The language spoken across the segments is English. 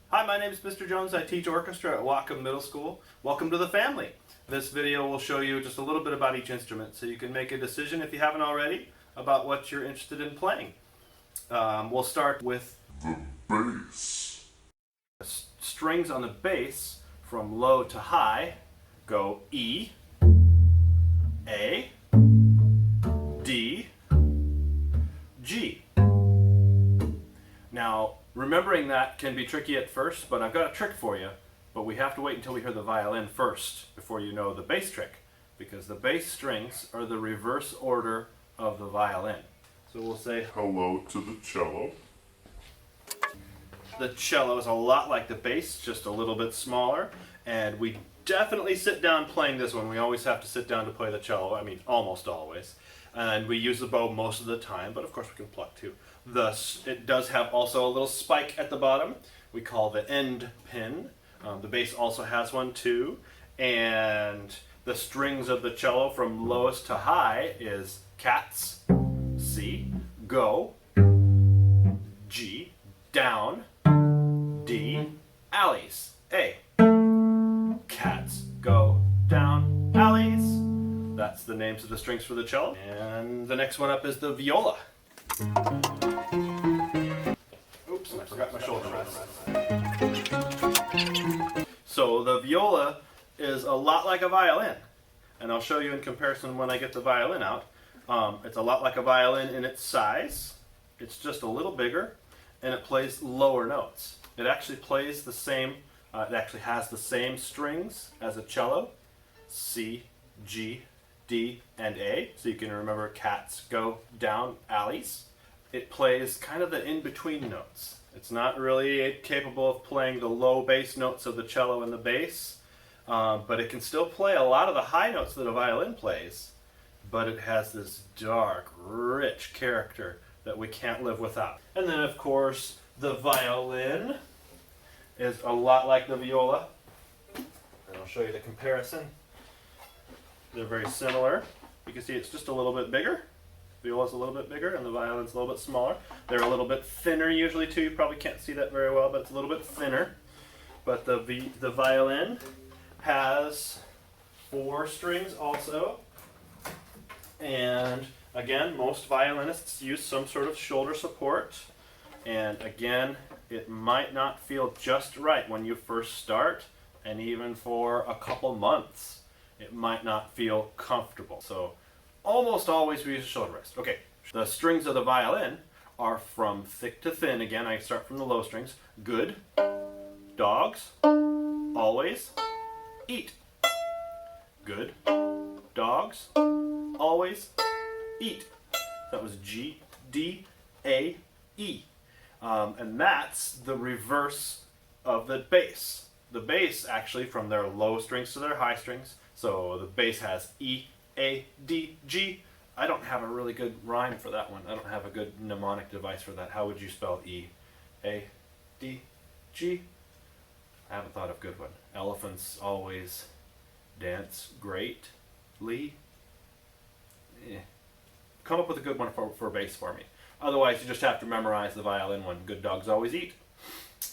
Hi, my name is Mr. Jones. I teach orchestra at Whatcom Middle School. Welcome to the family. This video will show you just a little bit about each instrument so you can make a decision, if you haven't already, about what you're interested in playing. We'll start with the bass. Strings on the bass from low to high go E, A, D, G. Now, remembering that can be tricky at first, but I've got a trick for you. But we have to wait until we hear the violin first before you know the bass trick, because the bass strings are the reverse order of the violin. So we'll say Hello to the cello. the cello is a lot like the bass, just a little bit smaller, and we definitely sit down playing this one. We always have to sit down to play the cello, I mean almost always. And we use the bow most of the time, but of course we can pluck too. Thus, it does have also a little spike at the bottom. We call the end pin. The bass also has one too. And the strings of the cello from lowest to high is cats, C, go, G, down, D, alleys, A. Cats, go, down, alleys. That's the names of the strings for the cello. And the next one up is the viola. Oops, I forgot my shoulder rest. So the viola is a lot like a violin. And I'll show you in comparison when I get the violin out. It's a lot like a violin in its size. It's just a little bigger, and it plays lower notes. It actually plays the same, it actually has the same strings as a cello. C, G, D, and A. So you can remember cats, go, down, alleys. It plays kind of the in-between notes. It's not really capable of playing the low bass notes of the cello and the bass, but it can still play a lot of the high notes that a violin plays, but it has this dark, rich character that we can't live without. And then, of course, the violin is a lot like the viola. And I'll show you the comparison. They're very similar. You can see it's just a little bit bigger. The viola's a little bit bigger and the violin's a little bit smaller. They're a little bit thinner usually too. You probably can't see that very well, but it's a little bit thinner. But the violin has 4 strings also. And again, most violinists use some sort of shoulder support. And again, it might not feel just right when you first start, and even for a couple months it might not feel comfortable. So almost always we use a shoulder rest. Okay, the strings of the violin are from thick to thin. Again, I start from the low strings. Good, dogs, always, eat. Good, dogs, always, eat. That was G, D, A, E. And that's the reverse of the bass. The bass actually from their low strings to their high strings. So the bass has E, A, D, G. I don't have a really good rhyme for that one. I don't have a good mnemonic device for that. How would you spell E, A, D, G? I haven't thought of a good one. Elephants always dance greatly. Come up with a good one for bass for me. Otherwise, you just have to memorize the violin one. Good dogs always eat.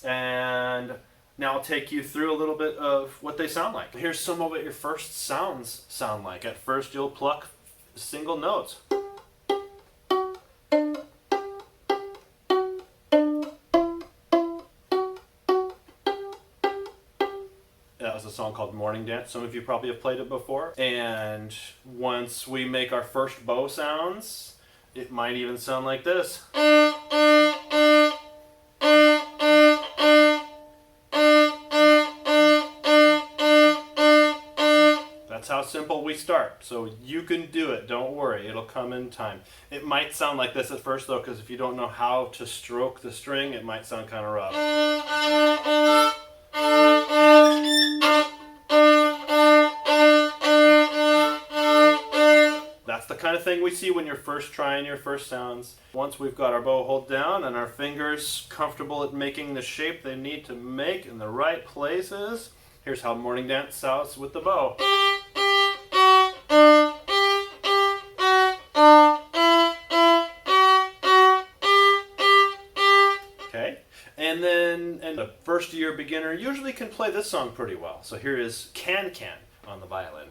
And now I'll take you through a little bit of what they sound like. Here's some of what your first sounds sound like. At first, you'll pluck single notes. That was a song called Morning Dance. Some of you probably have played it before. And once we make our first bow sounds, it might even sound like this. That's how simple we start. So you can do it. Don't worry. It'll come in time. It might sound like this at first though, because if you don't know how to stroke the string, it might sound kind of rough. That's the kind of thing we see when you're first trying your first sounds. Once we've got our bow hold down and our fingers comfortable at making the shape they need to make in the right places, here's how Morning Dance sounds with the bow. Okay, and then violin and a first year beginner usually can play this song pretty well. So here is Can Can on the violin.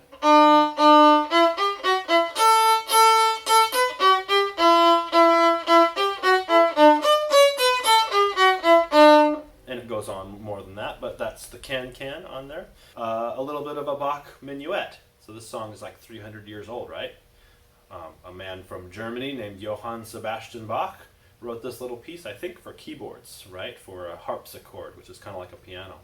And it goes on more than that, but that's the Can Can on there. A little bit of a Bach minuet. So this song is like 300 years old, right? A man from Germany named Johann Sebastian Bach wrote this little piece, I think, for keyboards, right? For a harpsichord, which is kind of like a piano.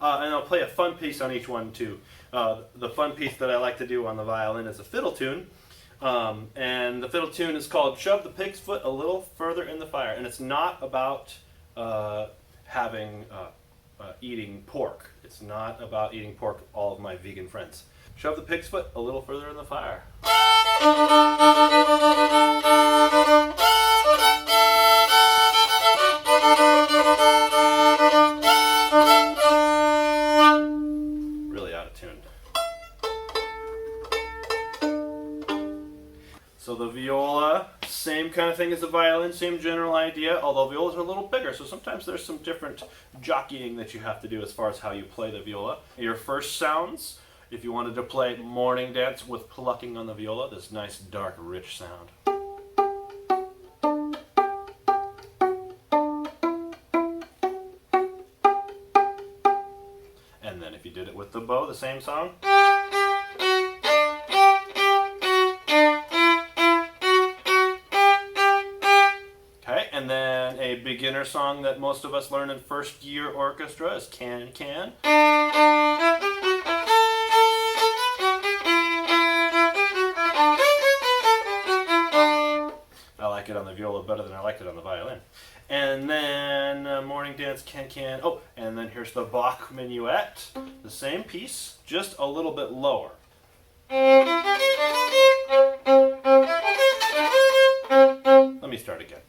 And I'll play a fun piece on each one too. The fun piece that I like to do on the violin is a fiddle tune. And the fiddle tune is called Shove the Pig's Foot a Little Further in the Fire. And it's not about eating pork. It's not about eating pork, all of my vegan friends. Shove the pig's foot a little further in the fire. Really out of tune. So the viola, same kind of thing as the violin, same general idea, although violas are a little bigger, so sometimes there's some different jockeying that you have to do as far as how you play the viola. Your first sounds, if you wanted to play Morning Dance with plucking on the viola, this nice, dark, rich sound. And then if you did it with the bow, the same song. And then a beginner song that most of us learn in first year orchestra is Can Can. I like it on the viola better than I like it on the violin. And then Morning Dance, Can Can. Oh, and then here's the Bach minuet. The same piece, just a little bit lower. Let me start again.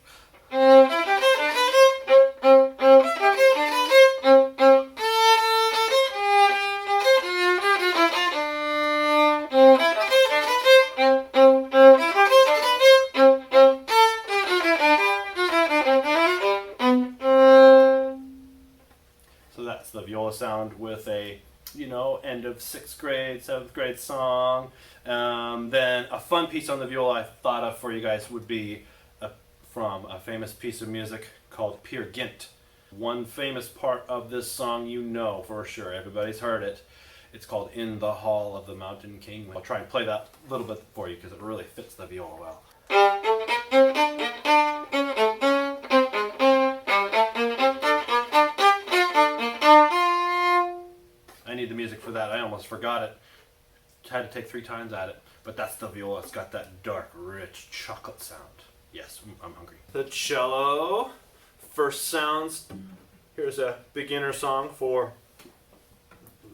So that's the viola sound with a, end of 6th grade, 7th grade song. Then a fun piece on the viola I thought of for you guys would be from a famous piece of music called Peer Gynt. One famous part of this song for sure, everybody's heard it. It's called In the Hall of the Mountain King. I'll try and play that a little bit for you because it really fits the viola well. I need the music for that. I almost forgot it. Had to take 3 times at it. But that's the viola. It's got that dark, rich chocolate sound. Yes, I'm hungry. The cello, first sounds. Here's a beginner song for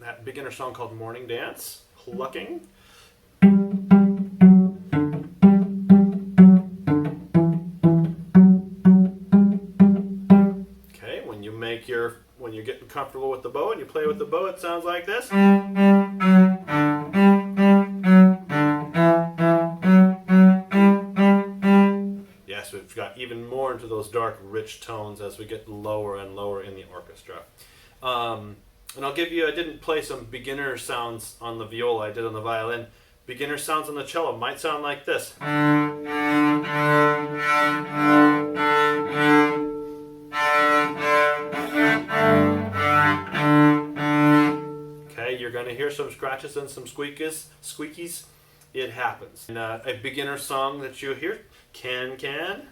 that beginner song called Morning Dance, plucking. Okay, when you're getting comfortable with the bow and you play with the bow, it sounds like this. We've got even more into those dark, rich tones as we get lower and lower in the orchestra. And I didn't play some beginner sounds on the viola, I did on the violin. Beginner sounds on the cello might sound like this. Okay, you're going to hear some scratches and some squeakies. It happens. And a beginner song that you hear, Can Can.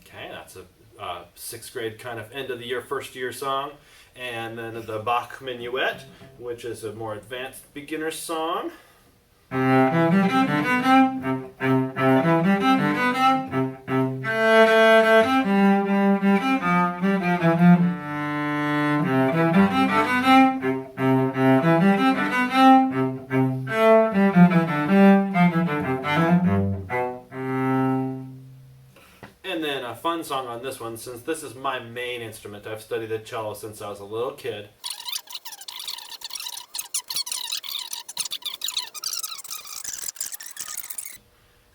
Okay, that's a 6th grade kind of end of the year, first year song. And then the Bach minuet, which is a more advanced beginner song. fun song on this one, since this is my main instrument. I've studied the cello since I was a little kid.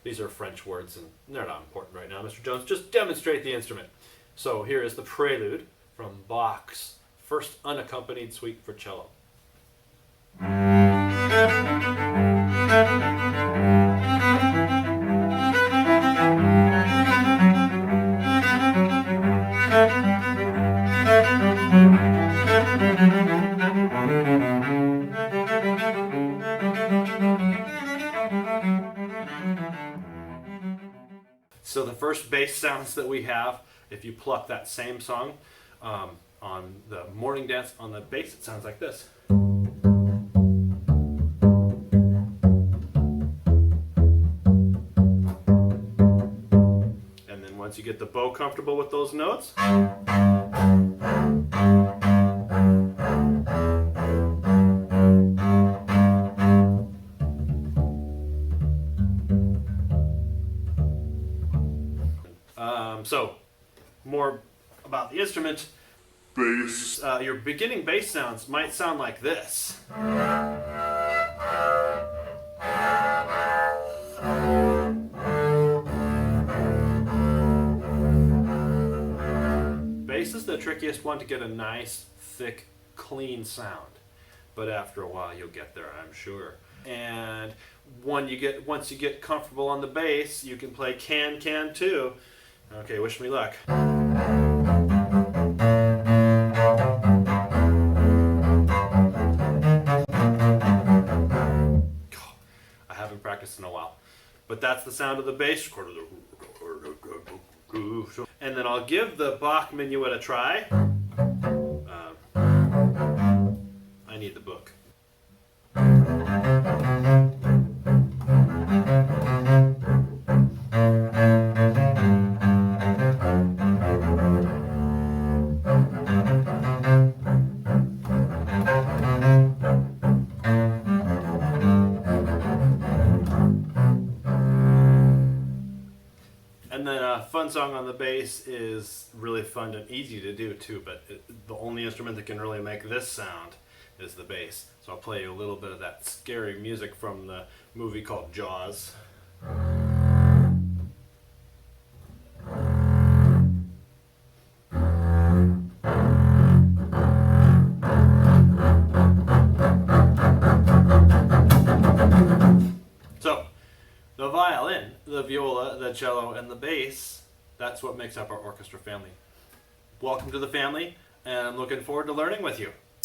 These are French words, and they're not important right now, Mr. Jones. Just demonstrate the instrument. So here is the prelude from Bach's first unaccompanied suite for cello. So the first bass sounds that we have, if you pluck that same song on the morning dance on the bass, it sounds like this. And then once you get the bow comfortable with those notes, so more about the instrument. Bass. Your beginning bass sounds might sound like this. Bass is the trickiest one to get a nice, thick, clean sound. But after a while you'll get there, I'm sure. And once you get comfortable on the bass, you can play can too. Okay, wish me luck. I haven't practiced in a while. But that's the sound of the bass. And then I'll give the Bach minuet a try. I need the book. And then a fun song on the bass is really fun and easy to do too, but the only instrument that can really make this sound is the bass. So I'll play you a little bit of that scary music from the movie called Jaws. So, the violin, the viola, the cello, and the bass, that's what makes up our orchestra family. Welcome to the family, and I'm looking forward to learning with you.